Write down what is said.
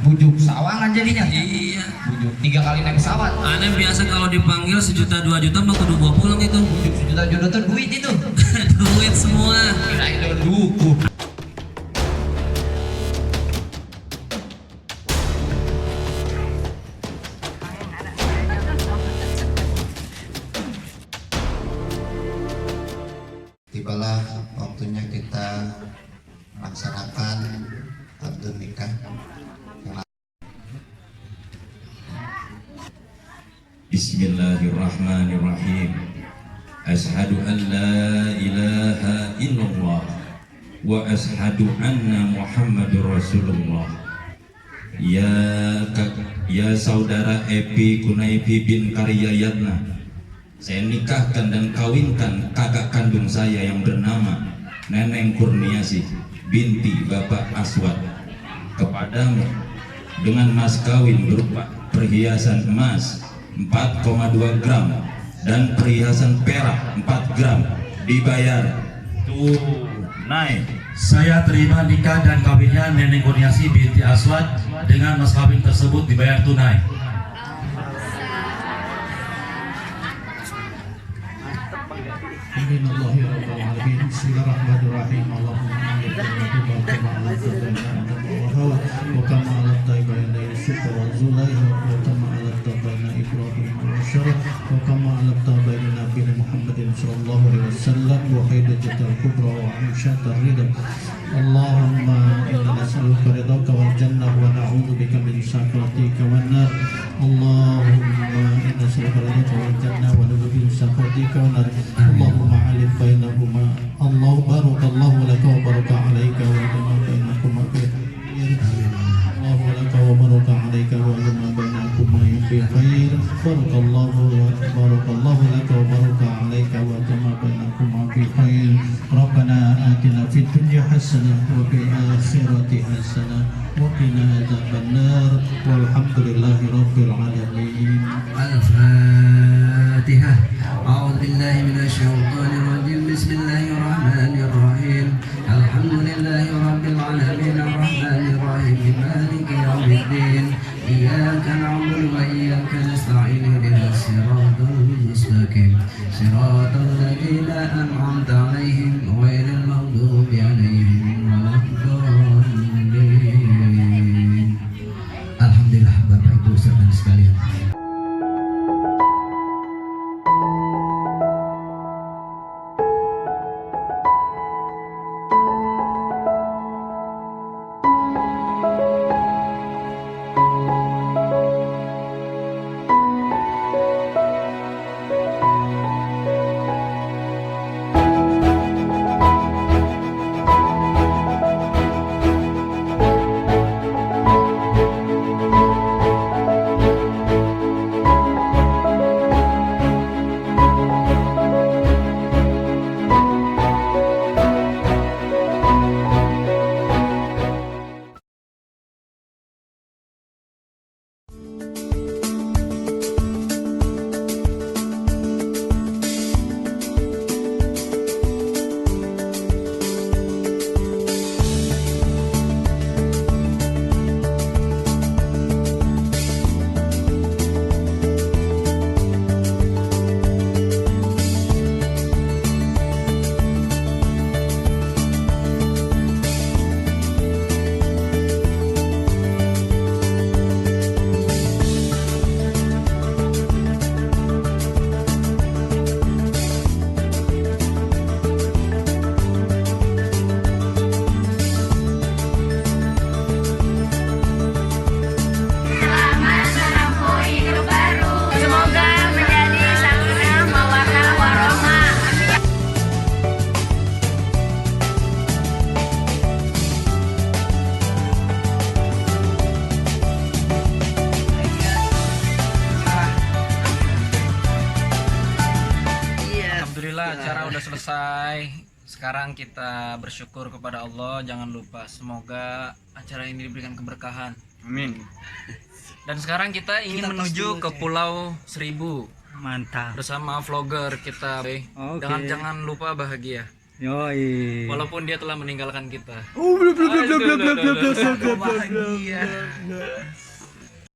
Bujuk sawangan jadinya. Iya. Bujuk 3 kali naik pesawat. Aneh biasa kalau dipanggil 1 juta 2 juta mah kudu bawa pulang itu. Bujuk sejuta tuh duit itu. Duit semua. Kirain itu duku. Tibalah waktunya kita melaksanakan akad nikah. Bismillahirrahmanirrahim. Ashhadu an la ilaha illallah wa ashhadu anna Muhammadur Rasulullah. Ya saudara Epi Kunaifi bin Karyayatna, saya nikahkan dan kawinkan kakak kandung saya yang bernama Neneng Kurniasih binti Bapak Aswad kepadamu dengan mas kawin berupa perhiasan emas 4,2 gram dan perhiasan perak 4 gram dibayar tunai. Saya terima nikah dan kawinnya Neneng Kurniasih binti Aswad dengan mas kawin tersebut dibayar tunai. Bismillahirrahmanirrahim. Allahumma wa kama alafta bayna Yusuf wa Zulaiha wa kama alafta bayna Ibrahim wa Syarah wa kama alafta bayna Nabi Muhammadin sallallahu alaihi wasallam wa Khadijatul Kubra wa Aisyah ridha. Allahumma inna nas'aluka ridhaka wal jannah wa na'udzubika min sakhatika wan nar. Allahumma inna nas'aluka ridhaka wal jannah wa na'udzubika min sakhatika wan nar. Allahumma alif bainahuma. Allah barakallahu laka wa baraka alayka wa jama bainakuma bil khair. Allahu laka wa baraka alayka wa jama bainakuma bil khair. Barakallahu laka wa baraka alayka wa jama bainakuma bil khair. Rabbana atina fid dunya hasanah wa fil akhirati hasanah wa qina adzabannar. Walhamdulillahi rabbil alamin. Al-Fatihah. A'udzu billahi minasyaitonir rajim. Bismillahirrahmanirrahim. Alhamdulillahi rabbil alamin arrahmanir rahim maliki yaumiddin. Iyyaka na'budu wa iyyaka nasta'in ihdinas siratal mustaqim. Siratal ladzina an'amta 'alaihim ghairil maghdubi 'alaihim waladdallin. Alhamdulillah Bapak Ibu saudara sekalian. Acara udah selesai. Sekarang kita bersyukur kepada Allah. Jangan lupa, semoga acara ini diberikan keberkahan. Amin. Dan sekarang kita ingin menuju ke Pulau Seribu. Mantap. Bersama vlogger kita. Oke. Jangan lupa bahagia. Yoi. walaupun dia telah meninggalkan kita. Oh, belum. Aduh, Bahagia.